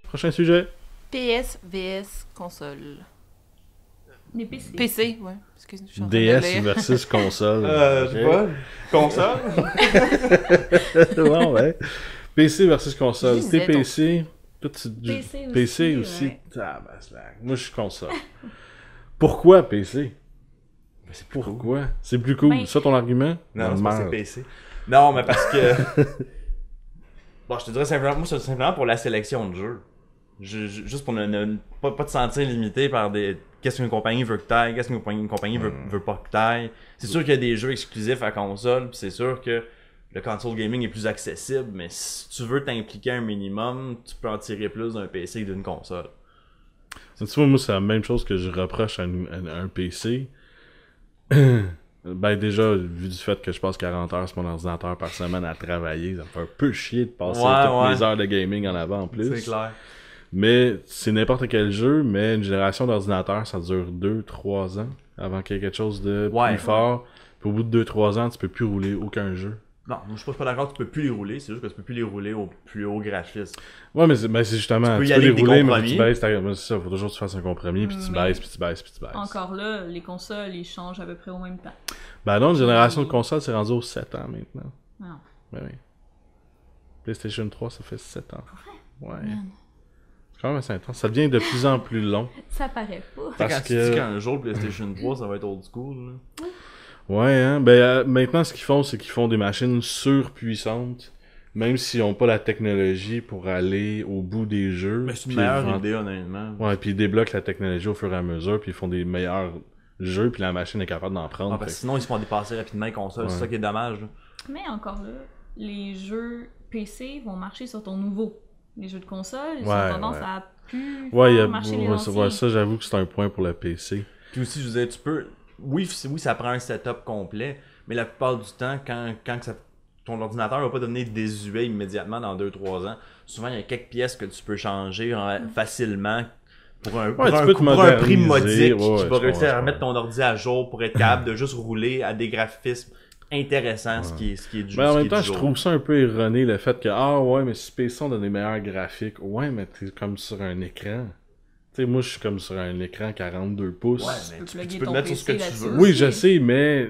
Prochain sujet. PS vs console. Les PC. PC, ouais. Excuse-moi, je suis en train de DS lire. versus console. Je sais pas. Console? Ouais, ouais. PC versus console. Je T'es disais PC. Toi, tu... PC aussi. ouais. Ah, ben, slack. Moi, je suis console. Pourquoi PC? Ben, c'est plus cool. Pourquoi? C'est plus cool. Ben, Ça, ton argument? Non, c'est pas Merde. c'est PC. Non, mais parce que... Bon, je te dirais simplement, moi, c'est simplement pour la sélection de jeux. Juste pour pas te sentir limité par des... Qu'est-ce qu'une compagnie veut que t'ailles, qu'est-ce qu'une compagnie veut pas que t'ailles. C'est sûr qu'il y a des jeux exclusifs à console, puis c'est sûr que le console gaming est plus accessible, mais si tu veux t'impliquer un minimum, tu peux en tirer plus d'un PC que d'une console. Tu vois, moi, c'est la même chose que je reproche à un PC. Ben déjà, vu du fait que je passe 40 heures sur mon ordinateur par semaine à travailler, ça me fait un peu chier de passer toutes mes heures de gaming en avant en plus. C'est clair. Mais c'est n'importe quel jeu, mais une génération d'ordinateurs, ça dure 2-3 ans avant qu'il y ait quelque chose de plus fort. Puis au bout de 2-3 ans, tu peux plus rouler aucun jeu. Non, moi je suis pas d'accord, tu peux plus les rouler, c'est juste que tu peux plus les rouler au plus haut graphisme. Ouais, mais c'est justement, Tu peux y tu peux aller les avec des rouler, mais compromis. tu baisses c'est ça, faut toujours que tu fasses un compromis, puis tu Mais- baisses, puis tu baisses, puis tu baisses. Encore là, les consoles, ils changent à peu près au même temps. Ben non, une génération de consoles, c'est rendu aux 7 ans maintenant. Non. Ben oui. PlayStation 3, ça fait 7 ans. Ouais. Man. C'est quand même assez intense. Ça devient de plus en plus long. Ça paraît pas. Parce Quand tu dis que... qu'un jour le PlayStation 3 ça va être old school, là. Ouais, hein. Ben maintenant, ce qu'ils font, c'est qu'ils font des machines surpuissantes, même s'ils n'ont pas la technologie pour aller au bout des jeux. Mais c'est une puis meilleure ils idée, honnêtement. Ouais, puis ils débloquent la technologie au fur et à mesure, puis ils font des meilleurs jeux, puis la machine est capable d'en prendre. Ah, parce que Fait sinon, ils se font dépasser rapidement les consoles, c'est Ouais. ça qui est dommage. Là. Mais encore là, les jeux PC vont marcher sur ton nouveau. Les jeux de console, ils Ouais, ont tendance ouais. à plus Ouais, faire marcher les anciens. ça, j'avoue que c'est un point pour le PC. Puis aussi, je disais, tu peux. Oui, ça prend un setup complet, mais la plupart du temps, quand ton ordinateur va pas devenir désuet immédiatement dans 2-3 ans, souvent il y a quelques pièces que tu peux changer facilement pour un, pour Ouais, tu un, peux te pour un prix moderniser, modique ouais, qui je va réussir comprends, à remettre ton ordi à jour pour être capable de juste rouler à des graphismes intéressants, ce qui est du Mais en ce qui même est temps, du je jour. trouve ça un peu erroné, le fait que, ah ouais, mais si PC on a des meilleurs graphiques. Ouais, mais t'es comme sur un écran. Tu sais, moi, je suis comme sur un écran 42 pouces. Ouais, mais peux tu plugger peux le ton mettre sur ce que PC tu là-dessus. veux. Oui, je sais, mais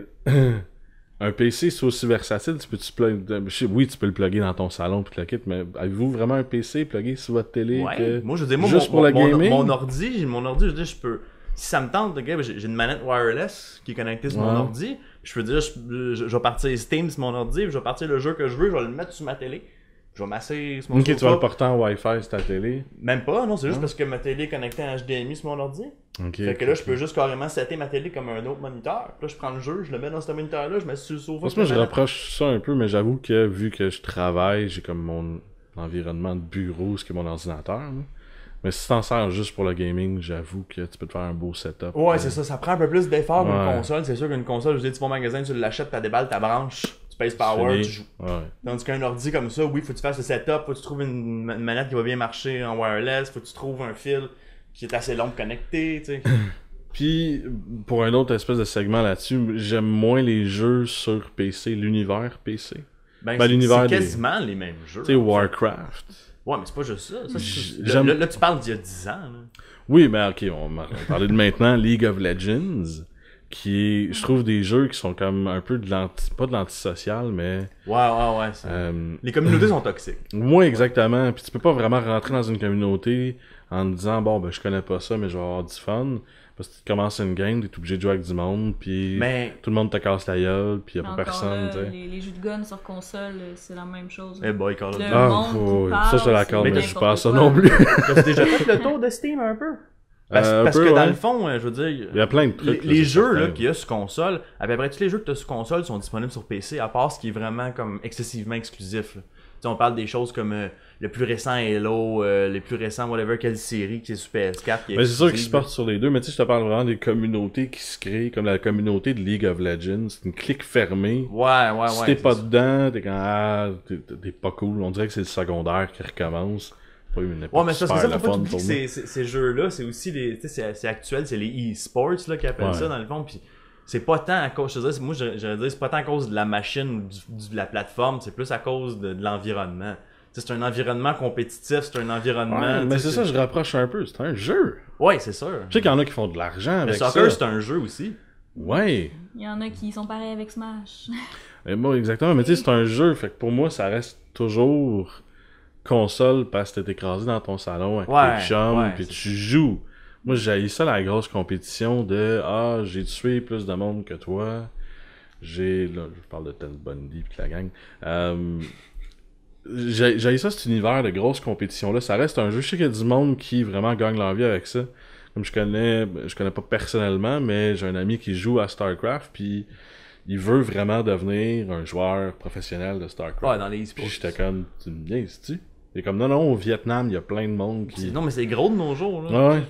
un PC, c'est aussi versatile. Oui, tu peux le plugger dans ton salon puis le kit, mais avez-vous vraiment un PC plugué sur votre télé Ouais. que... Moi, je veux dire, moi, juste mon, pour le mon, gaming? mon ordi, je veux dire, je peux. Si ça me tente, ok, j'ai une manette wireless qui est connectée sur mon Ouais. ordi. Puis je peux dire, je vais partir Steam sur mon ordi, puis je vais partir le jeu que je veux, je vais le mettre sur ma télé. Je vais m'asseoir sur mon Ok, tu vas sofa. le porter en Wi-Fi sur ta télé. Même pas, non, c'est juste Ouais. parce que ma télé est connectée en HDMI sur mon ordi. Ok. Fait que là, je peux juste carrément setter ma télé comme un autre moniteur. Puis là, je prends le jeu, je le mets dans ce moniteur-là, je mets sur le sofa. Franchement, je puis la manette. reproche ça un peu, mais j'avoue que vu que je travaille, j'ai comme mon environnement de bureau, ce qui est mon ordinateur. Là. Mais si t'en sers juste pour le gaming, j'avoue que tu peux te faire un beau setup. Ouais, c'est ça, ça prend un peu plus d'effort Ouais. qu'une console. C'est sûr qu'une console, je veux dire, tu vas au magasin, tu l'achètes, t'as déballes ta branche, tu pèses power, Fini. tu joues. Ouais. Tandis qu'un ordi comme ça, oui, faut que tu fasses le setup, faut que tu trouves une manette qui va bien marcher en wireless, faut que tu trouves un fil qui est assez long pour connecter, tu sais. Puis, pour un autre espèce de segment là-dessus, j'aime moins les jeux sur PC, l'univers PC. Ben, Ben, l'univers c'est des- quasiment les mêmes jeux. Tu sais, Warcraft. Ouais, mais c'est pas juste ça. J'aime- Là, tu parles d'il y a 10 ans. Là. Oui, mais ok, on va parler de maintenant, League of Legends, qui est, je trouve, des jeux qui sont comme un peu pas de l'antisocial, mais... Ouais. Les communautés sont toxiques. Moi, exactement. Puis tu peux pas vraiment rentrer dans une communauté en te disant, bon, ben, je connais pas ça, mais je vais avoir du fun. Parce que tu commences une game, t'es obligé de jouer avec du monde, puis Mais, tout le monde te casse la gueule, puis y a pas Encore personne, là, tu sais. les jeux de gun sur console, c'est la même chose. eh boy, Call of Le Duty. Ah, monde qui oui, parle, ça je te l'accorde, c'est mais je joue pas à n'importe ça quoi. non plus. T'as déjà fait le tour de Steam un peu? Parce Un peu, que dans ouais. le fond, je veux dire, Il y a plein de trucs. les là, jeux c'est là, certain. qu'il y a sur console, à peu près tous les jeux que tu as sur console sont disponibles sur PC, à part ce qui est vraiment comme excessivement exclusif. Là. Tu sais, on parle des choses comme le plus récent Halo, les plus récents whatever quelle série qui est sur PS4. Qui est Mais c'est sûr qu'ils exclusive, se portent sur les deux, mais tu sais, je te parle vraiment des communautés qui se créent, comme la communauté de League of Legends. C'est une clique fermée. Ouais. Si t'es pas c'est dedans, t'es quand t'es pas cool. On dirait que c'est le secondaire qui recommence. pas une époque Ouais, mais c'est parce que ça, super faut pas le fun t'oublier pour que moi. ces jeux-là, c'est aussi les. Tu sais, c'est actuel, c'est les e-sports là, qui appellent Ouais. ça dans le fond. Puis c'est pas tant à cause. Je te dirais, moi, j'aurais dit, c'est pas tant à cause de la machine ou de la plateforme, c'est plus à cause de l'environnement. Tu sais, c'est un environnement compétitif, c'est un environnement. Ouais, mais tu sais, c'est ça, je rapproche un peu. C'est un jeu. Ouais, c'est sûr. Je sais qu'il y en a qui font de l'argent Le avec soccer, ça. c'est un jeu aussi. Ouais. Il y en a qui sont pareils avec Smash. Et bon, exactement. Mais tu sais, c'est un jeu. Fait que pour moi, ça reste toujours console parce que t'es écrasé dans ton salon avec Ouais, tes chums ouais, puis c'est tu joues. Moi, j'ai ça la grosse compétition de j'ai tué plus de monde que toi. Là, je parle de Ted Bundy pis la gang. J'ai ça, cet univers de grosse compétition-là. Ça reste un jeu. Je sais qu'il y a du monde qui vraiment gagne leur vie avec ça. Comme je connais pas personnellement, mais j'ai un ami qui joue à StarCraft, puis il veut vraiment devenir un joueur professionnel de StarCraft. Ouais, dans les e-sports. Puis j'étais comme, tu me viens ici? Il est comme, non, au Vietnam, il y a plein de monde qui... Non, mais c'est gros de nos jours. Là. Ouais.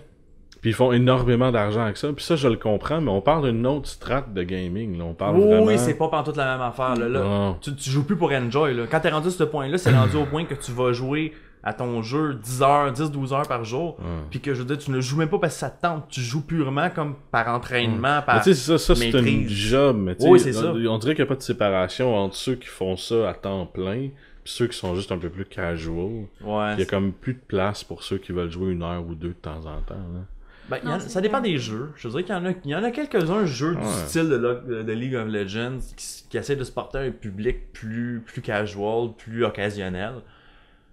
Puis ils font énormément d'argent avec ça. Puis ça, je le comprends, mais on parle d'une autre strate de gaming. Là. On parle vraiment... Oui, c'est pas pantoute la même affaire. Là. Non. Tu joues plus pour enjoy. Là. Quand t'es rendu à ce point-là, c'est rendu au point que tu vas jouer à ton jeu 10-12 heures par jour. Puis que je veux dire, tu ne joues même pas parce que ça te tente. Tu joues purement comme par entraînement, par Mais tu sais, ça c'est une maîtrise. job. Mais tu sais, Oui, c'est ça. on dirait qu'il n'y a pas de séparation entre ceux qui font ça à temps plein puis ceux qui sont juste un peu plus casual. Ouais. Il y a comme plus de place pour ceux qui veulent jouer 1 heure ou 2 de temps en temps. Là. Ben, Non, ça c'est dépend vrai. des jeux. Je dirais qu'il y en a quelques-uns jeux du style de League of Legends qui essaient de se porter à un public plus casual, plus occasionnel.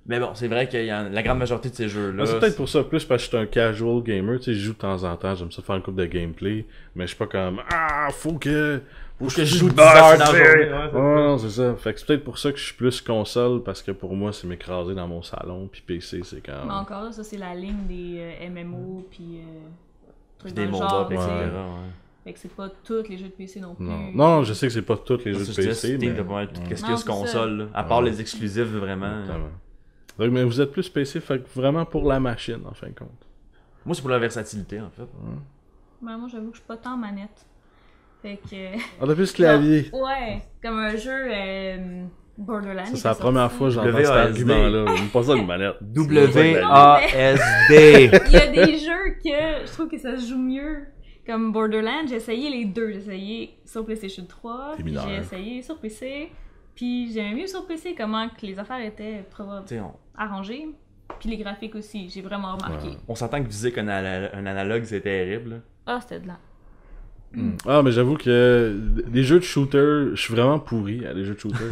Mais bon, c'est vrai qu'il y a la grande majorité de ces jeux-là. C'est peut-être pour ça, plus parce que je suis un casual gamer, tu sais, je joue de temps en temps, j'aime ça faire une coupe de gameplay, mais je suis pas comme faut que je joue 10 bosse, heures dans la tu sais. journée. Ouais, c'est Ouais, non, c'est ça. Fait que c'est peut-être pour ça que je suis plus console, parce que pour moi, c'est m'écraser dans mon salon, puis PC, c'est quand Mais encore là, ça c'est la ligne des MMO puis trucs Des dans le MOBA, genre. etc. tu sais. ouais. Fait que c'est pas tous les jeux de PC non plus. Non, je sais que c'est pas tous les jeux de Ça, c'est PC, Steam mais... de pas mal tout Ouais. qu'est-ce qu'il y Non, a sur c'est console, là. À part les exclusifs, vraiment. Exactement. Donc, mais vous êtes plus PC, fait que vraiment pour la machine, en fin de compte. Moi, c'est pour la versatilité, en fait. Ben, moi j'avoue que je suis pas tant manette. Fait que. On a plus clavier. Non, ouais, comme un jeu Borderlands. Ça, c'est la première fois que j'entends cet WASD. argument-là. J'aime pas ça une manette. WASD. Il y a des jeux que je trouve que ça se joue mieux. Comme Borderlands, j'ai essayé les deux. J'ai essayé sur PlayStation 3, T'es puis mineur. j'ai essayé sur PC. Puis j'ai mieux sur PC comment que les affaires étaient T'sais, arrangées. Puis les graphiques aussi, j'ai vraiment remarqué. Ouais. on s'entend que viser qu'un un analogue, c'est terrible. là. Ah, c'était de là. Ah, mais j'avoue que les jeux de shooter, je suis vraiment pourri à les jeux de shooter.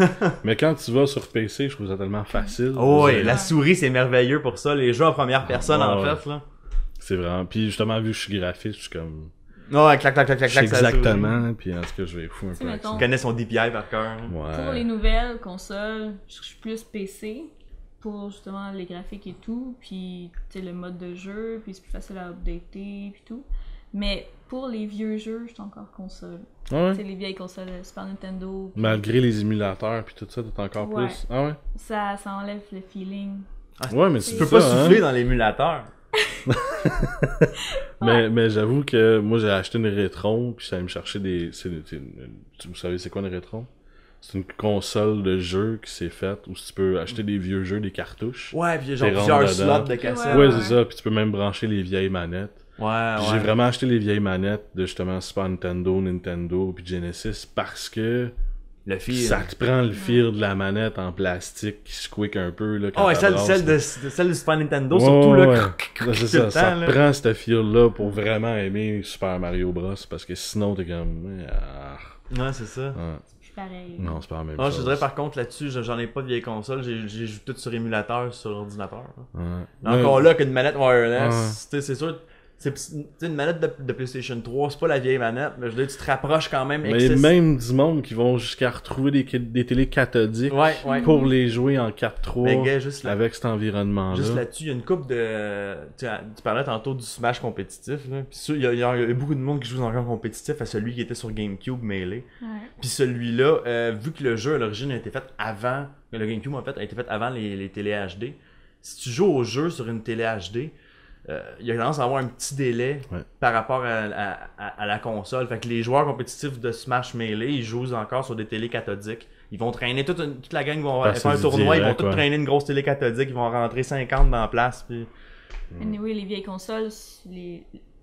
Mais quand tu vas sur PC, je trouve ça tellement facile. Oh, ouais, C'est- la souris, c'est merveilleux pour ça. Les jeux en première personne, en ouais. fait, là. C'est vraiment. Puis justement, vu que je suis graphiste, je suis comme. Ouais, clac, clac, clac, clac, Je sais clac, ça exactement, puis en tout cas, je vais fou un Tu sais, peu avec ça. mettons, Il connaît son DPI par cœur. là. pour les Ouais. nouvelles consoles, je suis plus PC pour justement les graphiques et tout, puis tu sais, le mode de jeu, puis c'est plus facile à updater puis tout. Mais pour les vieux jeux, je suis encore console. Ouais. Tu sais, les vieilles consoles Super Nintendo. puis Malgré les émulateurs, puis tout ça, t'es encore Ouais. plus. Ah ouais? ça enlève le feeling. Ouais, mais Tu Tu c'est peux ça, pas hein. souffler dans l'émulateur. Mais j'avoue que moi, j'ai acheté une Retron, puis ça allait me chercher des. Vous savez, c'est quoi une Retron? C'est une console de jeu qui s'est faite où tu peux acheter des vieux jeux, des cartouches. Ouais, puis il y a genre T'es plusieurs rentre slots dedans. de cassettes. Ouais, ouais. c'est ça, puis tu peux même brancher les vieilles manettes. Ouais, Puis ouais. j'ai vraiment acheté les vieilles manettes de justement Super Nintendo, Nintendo, puis Genesis parce que Le fil. ça te prend le fil de la manette en plastique qui squeak un peu. Là, quand Oh, ouais, t'abrases, celle là. de Super Nintendo, Ouais, surtout, ouais, là. ouais. Tout Là, c'est le ça, temps, ça là. te prend ce fil-là pour vraiment aimer Super Mario Bros. Parce que sinon, t'es comme. Ouais, c'est ça. Ouais. C'est pareil. Non, c'est pas la même Ah, je chose. dirais par contre là-dessus, j'en ai pas de vieille console, j'ai joué tout sur émulateur sur l'ordinateur. là. Ouais. Encore Ouais. là, qu'une manette wireless, tu sais, c'est sûr, tu sais, une manette de PlayStation 3, c'est pas la vieille manette, mais je veux dire, tu te rapproches quand même Mais excessivement. même du monde qui vont jusqu'à retrouver des télés cathodiques Ouais. pour les jouer en 4.3 Mais gars, juste là. avec cet environnement-là. Juste là-dessus, il y a une coupe de. Tu parlais tantôt du Smash compétitif, là. Puis il y a beaucoup de monde qui joue encore compétitif à celui qui était sur GameCube Melee. Ouais. Puis celui-là, vu que le jeu à l'origine a été fait avant, le GameCube en fait a été fait avant les télé HD, si tu joues au jeu sur une télé HD, il y a tendance à avoir un petit délai Ouais. par rapport à la console. Fait que les joueurs compétitifs de Smash Melee, ils jouent encore sur des télé cathodiques Ils vont traîner toute la gang, vont Parce faire un que tournoi, ils vont direct, tous ouais. traîner une grosse télé cathodique, ils vont rentrer 50 dans la place. Puis... Anyway, les vieilles consoles,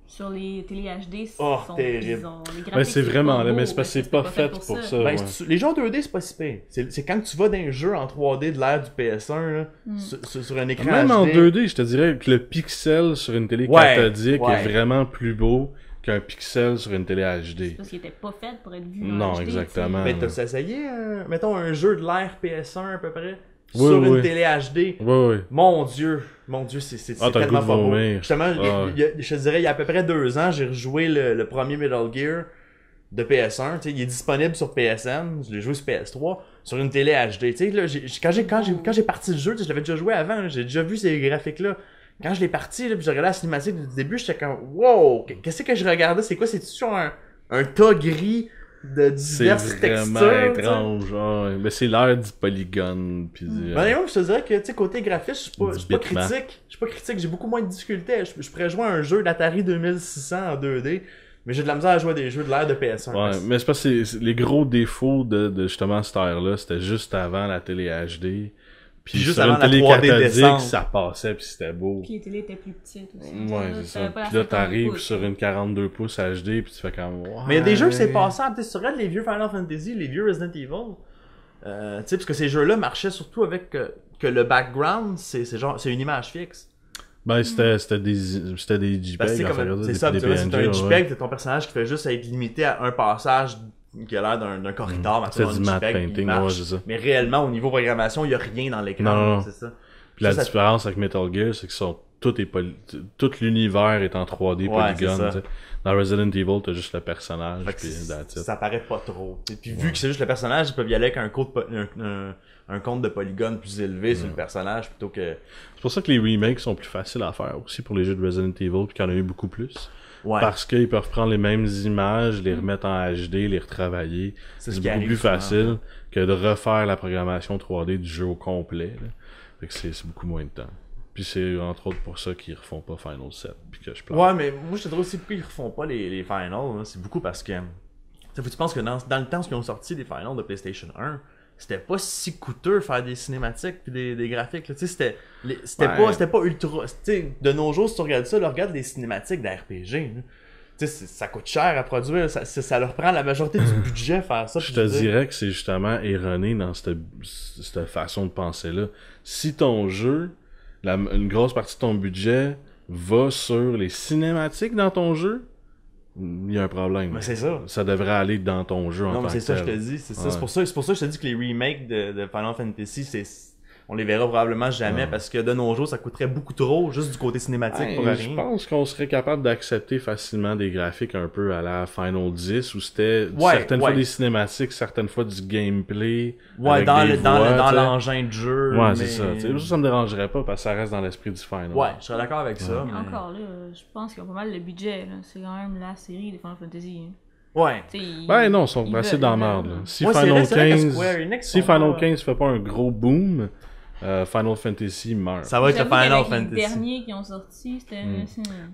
sur les télé HD, Oh, sont terrible. ils ont- les graphiques, Ouais, c'est vraiment pas là, beau, mais c'est parce que parce c'est pas fait pour ça. Ben, ouais. les jeux en 2D, c'est pas si pire. C'est quand tu vas dans un jeu en 3D de l'ère du PS1, là, sur un écran Même HD. en 2D, je te dirais que le pixel sur une télé Ouais, cathodique ouais. est vraiment plus beau qu'un pixel sur une télé HD. Parce qu'il était pas fait pour être vu Non, en HD, exactement. Mais t'as essayé, mettons, un jeu de l'ère PS1 à peu près, Oui, sur oui. une télé HD. Ouais, ouais. Mon Dieu, c'est Ah, t'as le tellement goût de pas beau. vomir. Justement, Ah, je te dirais, il y a à peu près 2 ans, j'ai rejoué le premier Metal Gear de PS1. Tu sais, il est disponible sur PSN, je l'ai joué sur PS3, sur une télé HD. Tu sais, là, quand j'ai parti le jeu, tu sais, je l'avais déjà joué avant, là, j'ai déjà vu ces graphiques-là. Quand je l'ai parti, là, puis j'ai regardé la cinématique du début, j'étais comme, wow, qu'est-ce que je regardais? C'est quoi? C'est-tu sur un tas gris de C'est diverses vraiment textures? tu sais? étrange. Ouais. Mais c'est l'heure du polygone. Puis Ben, moi, je te dirais que, tu sais, côté graphique, je suis pas bitmap. critique. Je suis pas critique, j'ai beaucoup moins de difficultés. Je pourrais jouer à un jeu d'Atari 2600 en 2D, mais j'ai de la misère à jouer à des jeux de l'ère de PS1. Ouais, mais c'est parce que les gros défauts de justement cette ère-là, c'était juste avant la télé HD. Puis Juste sur avant une la télé 3D cathodique, descente. ça passait puis c'était beau. Puis les télés étaient plus petites aussi. Ouais, c'est T'avais ça. pas la Puis là, 50 t'arrives pouces. sur une 42 pouces HD puis tu fais comme... Mais il y a des jeux que c'est Ouais. passable. Tu sais, tu regardes les vieux Final Fantasy, les vieux Resident Evil. Tu sais, parce que ces jeux-là marchaient surtout avec que le background, c'est une image fixe. Ben, c'était des JPEG, Parce que c'est en fait, comme, c'est des- ça, des tu vois, c'est PNG, un JPEG, ouais. t'as ton personnage qui fait juste être limité à un passage qui a l'air d'un corridor, mais C'est dans du le matte JPEG, il painting, marche. ouais, c'est ça. Mais réellement, au niveau programmation, il n'y a rien dans l'écran. Non, non. C'est ça. Puis la Ça, différence avec Metal Gear, c'est que tout l'univers est en 3D Ouais, c'est ça. polygone. tu sais. Dans Resident Evil, t'as juste le personnage, Fait que puis that's it. ça paraît pas trop. Et puis vu que c'est juste le personnage, ils peuvent y aller avec un compte de polygones plus élevé sur le personnage plutôt que... C'est pour ça que les remakes sont plus faciles à faire aussi pour les jeux de Resident Evil, puis qu'il y en a eu beaucoup plus. Ouais. Parce qu'ils peuvent prendre les mêmes images, les remettre en HD, les retravailler. C'est ce C'est qui beaucoup arrive plus souvent, facile que de refaire la programmation 3D du jeu au complet. Là. Fait que c'est beaucoup moins de temps. Puis c'est entre autres pour ça qu'ils refont pas Final 7. Puis que je plante. Ouais, mais moi je te dirais aussi pourquoi ils refont pas les finals. Hein. C'est beaucoup parce que... Tu penses que dans le temps, ce qu'ils ont sorti des finals de PlayStation 1, c'était pas si coûteux faire des cinématiques puis des graphiques. Là. Tu sais, c'était pas ultra... Tu sais, de nos jours, si tu regardes ça, là, regarde les cinématiques d'RPG. Tu sais, ça coûte cher à produire. Ça leur prend la majorité du budget faire ça. Je te dirais que c'est justement erroné dans cette façon de penser-là. Si ton jeu, une grosse partie de ton budget va sur les cinématiques dans ton jeu, il y a un problème. Mais c'est ça. Ça devrait aller dans ton jeu en Non, mais tant c'est que ça, je tel. te dis. C'est ça. Ouais. C'est pour ça que je te dis que les remakes de Final Fantasy, on les verra probablement jamais Ouais. parce que de nos jours, ça coûterait beaucoup trop juste du côté cinématique Ouais, pour je rien. pense qu'on serait capable d'accepter facilement des graphiques un peu à la Final 10 où c'était Ouais, certaines fois ouais. des cinématiques, certaines fois du gameplay. Ouais, avec dans des voix, dans tu sais. l'engin de jeu. Ouais, mais- c'est ça. Tu sais, ça me dérangerait pas parce que ça reste dans l'esprit du Final. Ouais, je serais d'accord avec ça. Mais mais- encore là, je pense qu'ils ont pas mal le budget. là. C'est quand même la série des Final Fantasy. hein. Ouais. Tu sais, ils- Ben non, ils sont ils assez veulent- dans la ils merde. veulent. là. Si Ouais, c'est Final vrai que 15, Square Enix si sont Final pas- 15 fait pas un gros boom, Final Fantasy meurt. Ça va être le J'avoue Final qu'avec Fantasy. Les derniers qui ont sorti, c'était.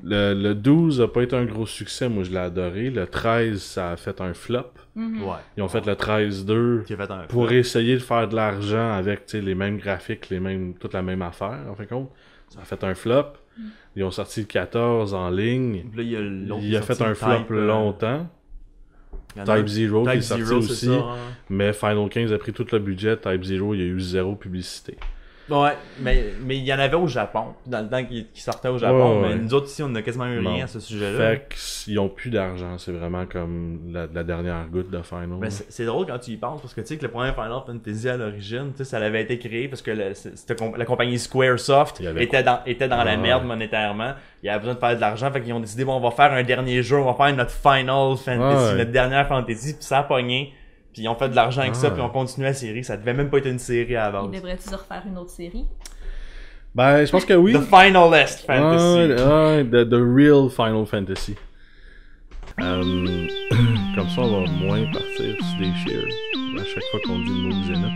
Le 12 a pas été un gros succès, moi je l'ai adoré. Le 13, ça a fait un flop. Mhm. Ouais. Ils ont fait le 13-2 Qui a fait un pour essayer de faire de l'argent avec tu sais, les mêmes graphiques, toute la même affaire, en fin de compte. Ça a fait un flop. Ils ont sorti le 14 en ligne. Puis là, il y a l'autre Il a qui est fait sorti, un flop Type, longtemps. il y en a un- Type Zero qui est Type sorti Zero, c'est aussi. ça, hein. Mais Final 15 a pris tout le budget. Type Zero, il y a eu zéro publicité. Ouais, mais il y en avait au Japon, dans le temps qu'il sortait au Japon, Ouais, mais ouais. nous autres ici, on n'a quasiment eu rien Non. à ce sujet-là. Fait qu'ils ont plus d'argent. C'est vraiment comme la dernière goutte de Final. Mais c'est drôle quand tu y penses, parce que tu sais que le premier Final Fantasy à l'origine, tu sais, ça avait été créé parce que la compagnie Squaresoft Il y avait était dans la Ah, merde ouais. monétairement. Il y avait besoin de faire de l'argent, fait qu'ils ont décidé, bon, on va faire un dernier jeu, on va faire notre Final Fantasy, Ouais. notre dernière Fantasy, puis ça a pogné. Puis ils ont fait de l'argent avec ça, Ouais. puis on continué la série. Ça devait même pas être une série à la Ils base. devraient-tu se refaire une autre série? Ben, je pense que oui. The Finalist Fantasy. The real Final Fantasy. Comme ça, on va moins partir sur des cheers. À chaque fois qu'on dit le mot Xena.